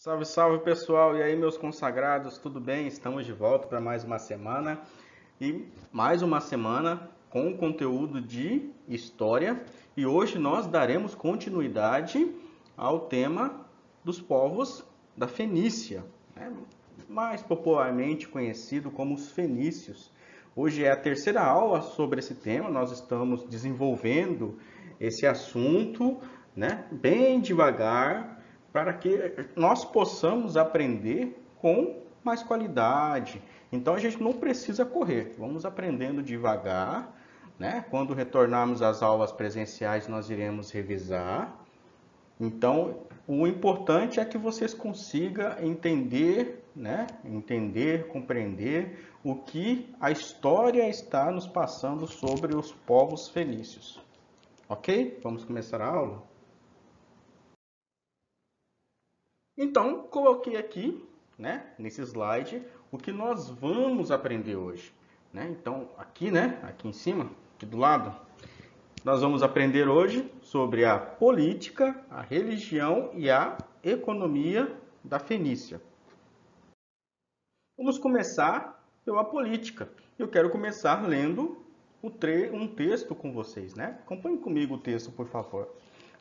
Salve, salve pessoal! E aí, meus consagrados, tudo bem? Estamos de volta para mais uma semana e mais uma semana com conteúdo de história. E hoje nós daremos continuidade ao tema dos povos da Fenícia, né? Mais popularmente conhecido como os fenícios. Hoje é a terceira aula sobre esse tema, nós estamos desenvolvendo esse assunto, né, bem devagar, para que nós possamos aprender com mais qualidade. Então a gente não precisa correr, vamos aprendendo devagar, né? Quando retornarmos às aulas presenciais, nós iremos revisar. Então, o importante é que vocês consigam entender, né? Entender, compreender o que a história está nos passando sobre os povos fenícios. Ok? Vamos começar a aula? Então, coloquei aqui, né, nesse slide, o que nós vamos aprender hoje, né? Então, aqui, né, aqui em cima, aqui do lado, nós vamos aprender hoje sobre a política, a religião e a economia da Fenícia. Vamos começar pela política. Eu quero começar lendo um texto com vocês, né? Acompanhe comigo o texto, por favor.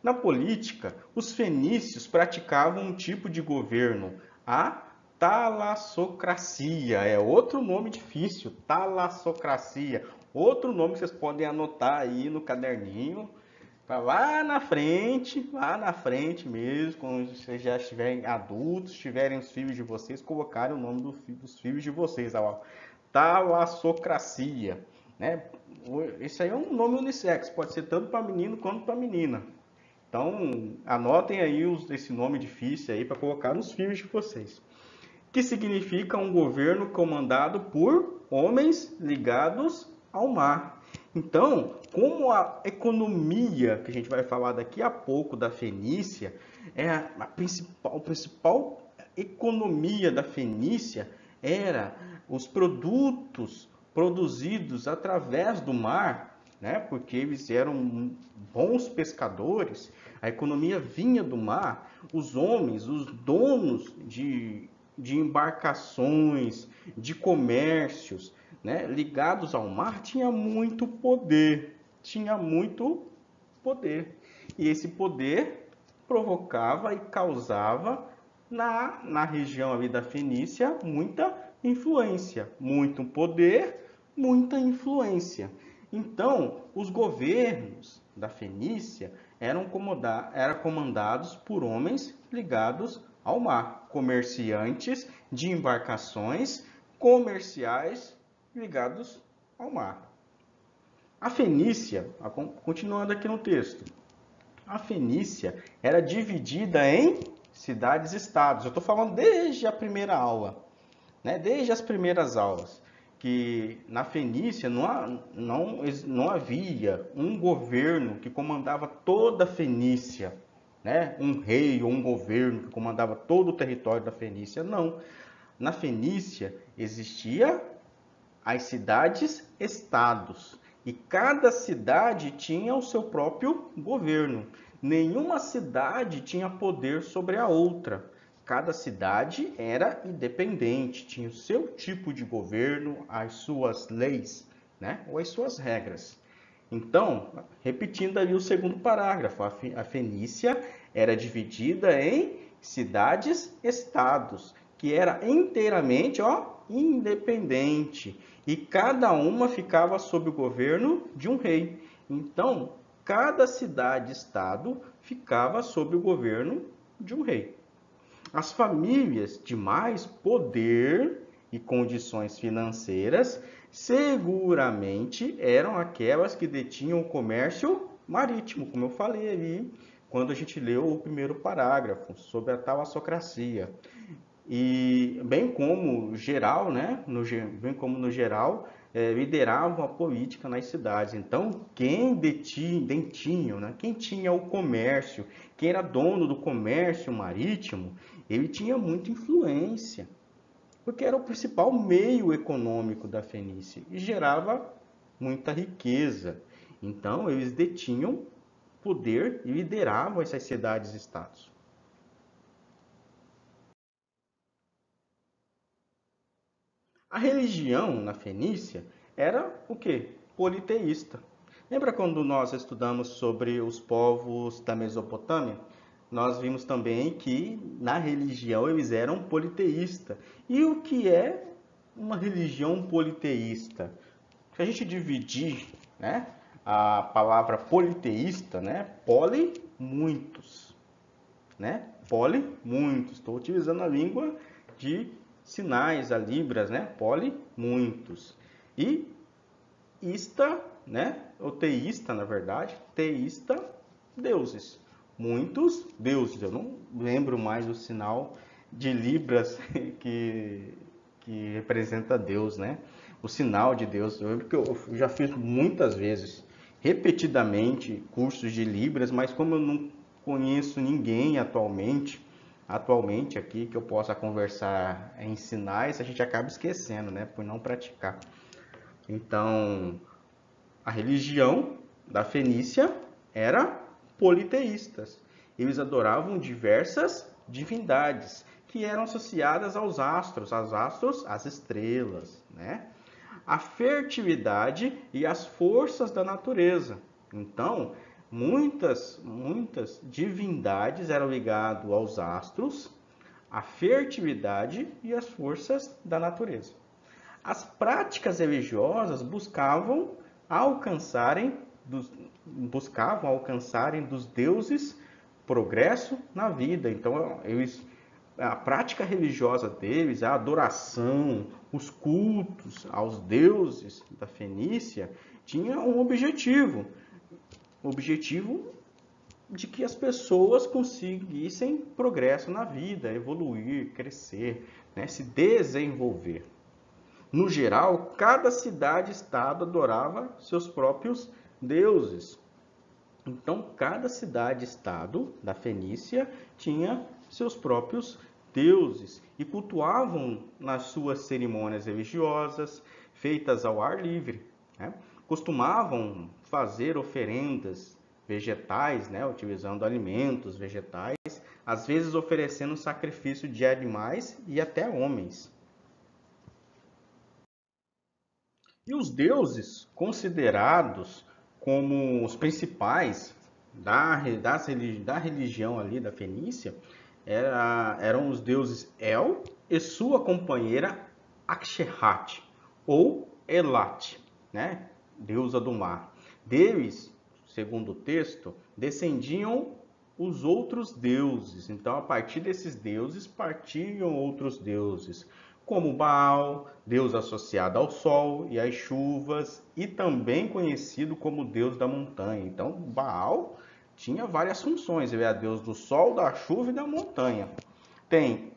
Na política, os fenícios praticavam um tipo de governo, a talassocracia. É outro nome difícil, talassocracia. Outro nome que vocês podem anotar aí no caderninho, para lá na frente mesmo, quando vocês já estiverem adultos, tiverem os filhos de vocês, colocarem o nome dos filhos de vocês. Ó. Talassocracia. Né? Esse aí é um nome unissex, pode ser tanto para menino quanto para menina. Então, anotem aí esse nome difícil aí para colocar nos filhos de vocês. Que significa um governo comandado por homens ligados ao mar. Então, como a economia, que a gente vai falar daqui a pouco da Fenícia, é a principal economia da Fenícia era os produtos produzidos através do mar, né? Porque eles eram bons pescadores, a economia vinha do mar, os homens, os donos de embarcações, de comércios, né, ligados ao mar, tinha muito poder. Tinha muito poder. E esse poder provocava e causava na região ali da Fenícia muita influência. Muito poder, muita influência. Então, os governos da Fenícia eram comandados por homens ligados ao mar, comerciantes de embarcações comerciais ligados ao mar. A Fenícia, continuando aqui no texto, a Fenícia era dividida em cidades-estados. Eu estou falando desde a primeira aula, né? Desde as primeiras aulas, que na Fenícia não havia um governo que comandava toda a Fenícia, né? Um rei ou um governo que comandava todo o território da Fenícia. Não. Na Fenícia existia as cidades-estados e cada cidade tinha o seu próprio governo. Nenhuma cidade tinha poder sobre a outra. Cada cidade era independente, tinha o seu tipo de governo, as suas leis, né? Ou as suas regras. Então, repetindo ali o segundo parágrafo, a Fenícia era dividida em cidades-estados, que era inteiramente, independente, e cada uma ficava sob o governo de um rei. Então, cada cidade-estado ficava sob o governo de um rei. As famílias de mais poder e condições financeiras seguramente eram aquelas que detinham o comércio marítimo, como eu falei ali quando a gente leu o primeiro parágrafo sobre a talassocracia. E bem como geral, né, bem como no geral, lideravam a política nas cidades. Então, quem detinha, né, quem tinha o comércio, quem era dono do comércio marítimo, ele tinha muita influência, porque era o principal meio econômico da Fenícia e gerava muita riqueza. Então, eles detinham poder e lideravam essas cidades-estados. A religião na Fenícia era o quê? Politeísta. Lembra quando nós estudamos sobre os povos da Mesopotâmia? Nós vimos também que na religião eles eram politeístas. E o que é uma religião politeísta? Se a gente dividir, né, a palavra politeísta, né, poli, muitos, né, poli, muitos. Estou utilizando a língua de sinais, a libras, né, poli, muitos. E ista, né, ou teísta, na verdade, teísta, deuses. Muitos deuses. Eu não lembro mais o sinal de libras que representa Deus, né? O sinal de Deus. Eu lembro que eu já fiz muitas vezes, repetidamente, cursos de libras, mas como eu não conheço ninguém atualmente aqui que eu possa conversar em sinais, a gente acaba esquecendo, né? Por não praticar. Então, a religião da Fenícia era politeístas. Eles adoravam diversas divindades que eram associadas aos astros, às estrelas, né? A fertilidade e as forças da natureza. Então, muitas divindades eram ligadas aos astros, à fertilidade e às forças da natureza. As práticas religiosas buscavam alcançarem dos deuses progresso na vida. Então, a prática religiosa deles, a adoração, os cultos aos deuses da Fenícia, tinha um objetivo. O objetivo de que as pessoas conseguissem progresso na vida, evoluir, crescer, né, se desenvolver. No geral, cada cidade-estado adorava seus próprios deuses. Então, cada cidade-estado da Fenícia tinha seus próprios deuses e cultuavam nas suas cerimônias religiosas, feitas ao ar livre, né? Costumavam fazer oferendas vegetais, né? Utilizando alimentos vegetais, às vezes oferecendo sacrifício de animais e até homens. E os deuses considerados como os principais da religião ali da Fenícia eram os deuses El e sua companheira Akshehat, ou Elat, né? Deusa do mar. Deles, segundo o texto, descendiam os outros deuses. Então, a partir desses deuses, partiam outros deuses, como Baal, deus associado ao sol e às chuvas, e também conhecido como deus da montanha. Então, Baal tinha várias funções, ele é deus do sol, da chuva e da montanha. Tem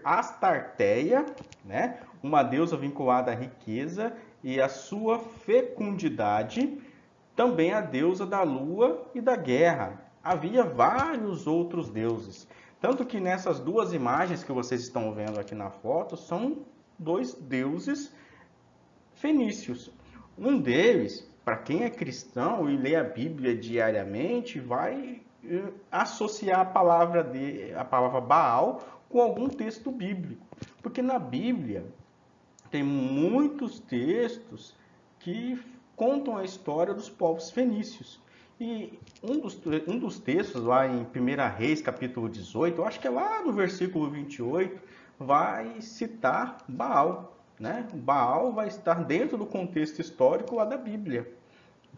Astarteia, né? Uma deusa vinculada à riqueza e à sua fecundidade, também a deusa da lua e da guerra. Havia vários outros deuses. Tanto que nessas duas imagens que vocês estão vendo aqui na foto, são dois deuses fenícios. Um deles, para quem é cristão e lê a Bíblia diariamente, vai associar a palavra Baal com algum texto bíblico. Porque na Bíblia tem muitos textos que contam a história dos povos fenícios. E um dos textos lá em 1 Reis, capítulo 18, eu acho que é lá no versículo 28, vai citar Baal, né? Baal vai estar dentro do contexto histórico lá da Bíblia.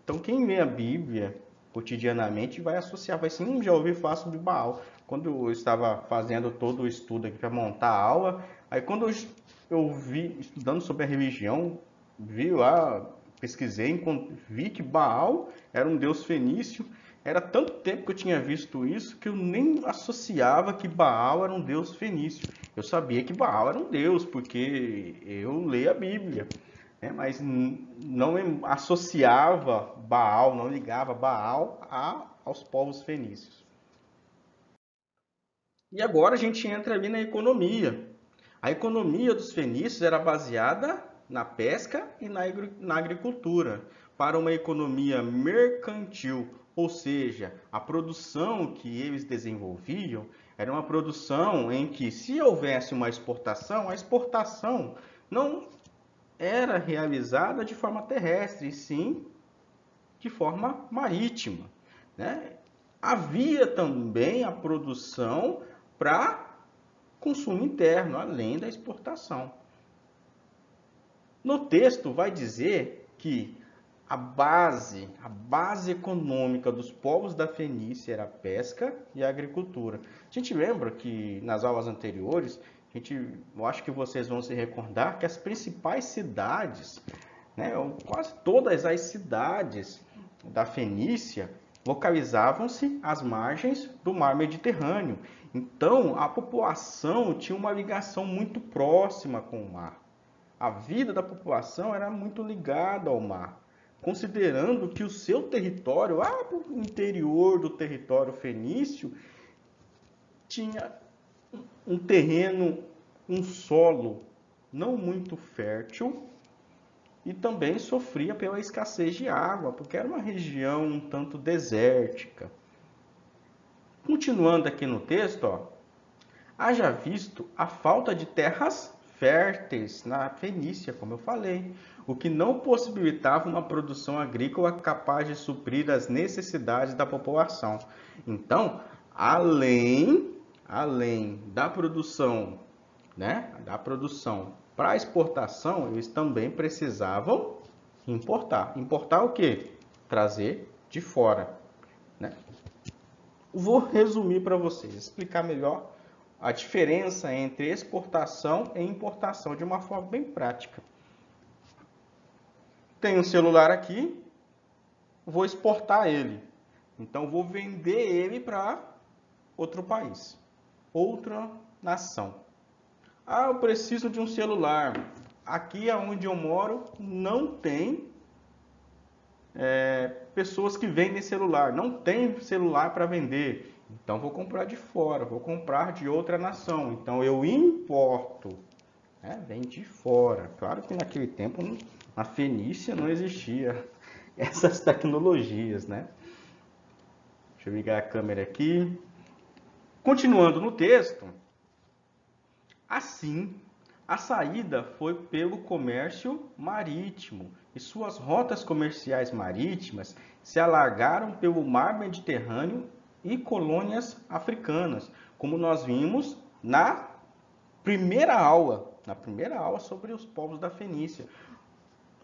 Então, quem lê a Bíblia cotidianamente vai associar, vai sim, já ouvi falar sobre Baal. Quando eu estava fazendo todo o estudo aqui para montar a aula, aí quando eu vi, estudando sobre a religião, vi lá, pesquisei, vi que Baal era um deus fenício. Era tanto tempo que eu tinha visto isso que eu nem associava que Baal era um deus fenício. Eu sabia que Baal era um deus, porque eu leio a Bíblia, né? Mas não associava Baal, não ligava Baal aos povos fenícios. E agora a gente entra ali na economia. A economia dos fenícios era baseada na pesca e na agricultura, para uma economia mercantil, ou seja, a produção que eles desenvolviam era uma produção em que, se houvesse uma exportação, a exportação não era realizada de forma terrestre, e sim de forma marítima, né? Havia também a produção para consumo interno, além da exportação. No texto vai dizer que a base econômica dos povos da Fenícia era a pesca e a agricultura. A gente lembra que nas aulas anteriores, eu acho que vocês vão se recordar que as principais cidades, né, quase todas as cidades da Fenícia localizavam-se às margens do mar Mediterrâneo. Então, a população tinha uma ligação muito próxima com o mar. A vida da população era muito ligada ao mar, considerando que o seu território, lá no interior do território fenício, tinha um terreno, um solo não muito fértil e também sofria pela escassez de água, porque era uma região um tanto desértica. Continuando aqui no texto, haja visto a falta de terras férteis na Fenícia, como eu falei, o que não possibilitava uma produção agrícola capaz de suprir as necessidades da população. Então, além da produção, né, para exportação, eles também precisavam importar. Importar o quê? Trazer de fora, né? Vou resumir para vocês, explicar melhor a diferença entre exportação e importação de uma forma bem prática. Tenho um celular aqui, vou exportar ele. Então, vou vender ele para outro país, outra nação. Eu preciso de um celular. Aqui onde eu moro não tem pessoas que vendem celular. Não tem celular para vender. Então, vou comprar de fora, vou comprar de outra nação. Então, eu importo. Vem de fora. Claro que naquele tempo, na Fenícia, não existia essas tecnologias, né? Deixa eu ligar a câmera aqui. Continuando no texto. Assim, a saída foi pelo comércio marítimo e suas rotas comerciais marítimas se alargaram pelo mar Mediterrâneo e colônias africanas, como nós vimos na primeira aula sobre os povos da Fenícia.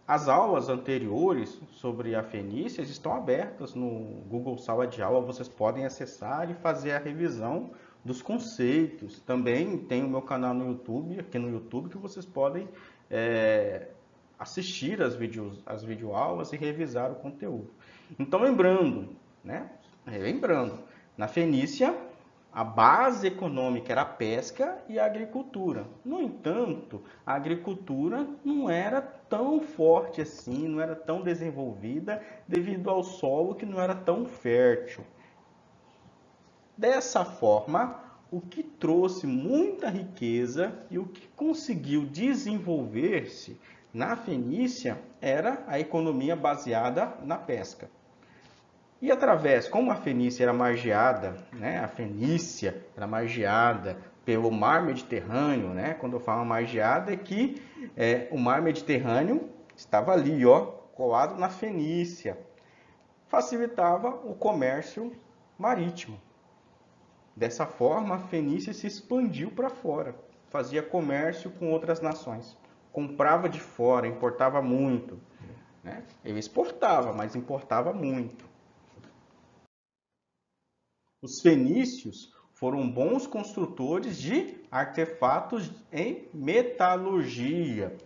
As aulas anteriores sobre a Fenícia estão abertas no Google Sala de Aula, vocês podem acessar e fazer a revisão dos conceitos. Também tem o meu canal no YouTube, aqui no YouTube, que vocês podem assistir as videoaulas e revisar o conteúdo. Então, lembrando, na Fenícia, a base econômica era a pesca e a agricultura. No entanto, a agricultura não era tão forte assim, não era tão desenvolvida devido ao solo que não era tão fértil. Dessa forma, o que trouxe muita riqueza e o que conseguiu desenvolver-se na Fenícia era a economia baseada na pesca. E como a Fenícia era margeada, né? A Fenícia era margeada pelo mar Mediterrâneo, né? Quando eu falo margeada é que o mar Mediterrâneo estava ali, colado na Fenícia. Facilitava o comércio marítimo. Dessa forma, a Fenícia se expandiu para fora, fazia comércio com outras nações, comprava de fora, importava muito, né? Ele exportava, mas importava muito. Os fenícios foram bons construtores de artefatos em metalurgia.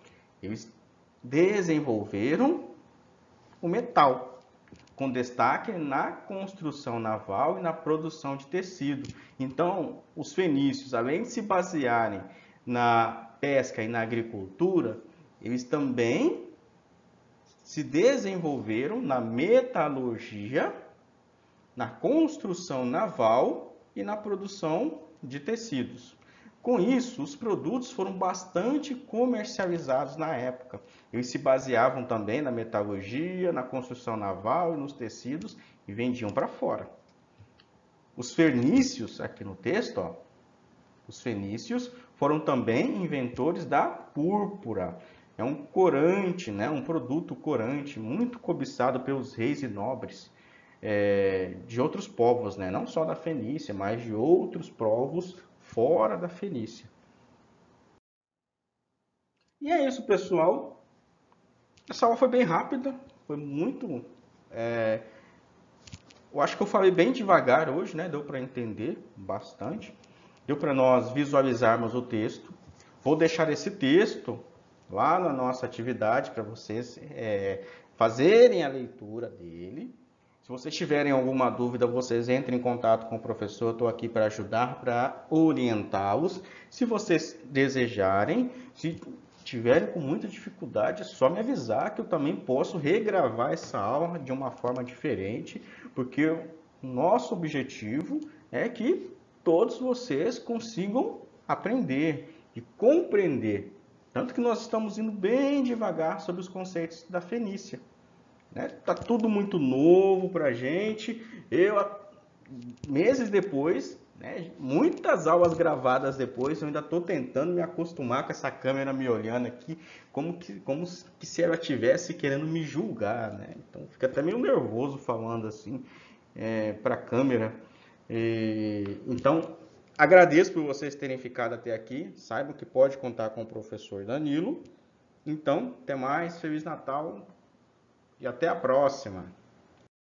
Eles desenvolveram o metal, com destaque na construção naval e na produção de tecido. Então, os fenícios, além de se basearem na pesca e na agricultura, eles também se desenvolveram na metalurgia, na construção naval e na produção de tecidos. Com isso, os produtos foram bastante comercializados na época. Eles se baseavam também na metalurgia, na construção naval e nos tecidos e vendiam para fora. Os fenícios, aqui no texto, Os fenícios foram também inventores da púrpura. É um corante, né? Um produto corante muito cobiçado pelos reis e nobres de outros povos, né? Não só da Fenícia, mas de outros povos fora da Fenícia. E é isso, pessoal. Essa aula foi bem rápida, foi muito. Eu acho que eu falei bem devagar hoje, né? Deu para entender bastante. Deu para nós visualizarmos o texto. Vou deixar esse texto lá na nossa atividade para vocês fazerem a leitura dele. Se vocês tiverem alguma dúvida, vocês entrem em contato com o professor. Estou aqui para ajudar, para orientá-los. Se vocês desejarem, se tiverem com muita dificuldade, é só me avisar que eu também posso regravar essa aula de uma forma diferente, porque o nosso objetivo é que todos vocês consigam aprender e compreender. Tanto que nós estamos indo bem devagar sobre os conceitos da Fenícia. Tá tudo muito novo para a gente. Meses depois, né, muitas aulas gravadas depois, eu ainda estou tentando me acostumar com essa câmera me olhando aqui, como que se ela estivesse querendo me julgar, né? Então fica até meio nervoso falando assim para a câmera. Então, agradeço por vocês terem ficado até aqui. Saibam que pode contar com o professor Danilo. Então, até mais, Feliz Natal e até a próxima!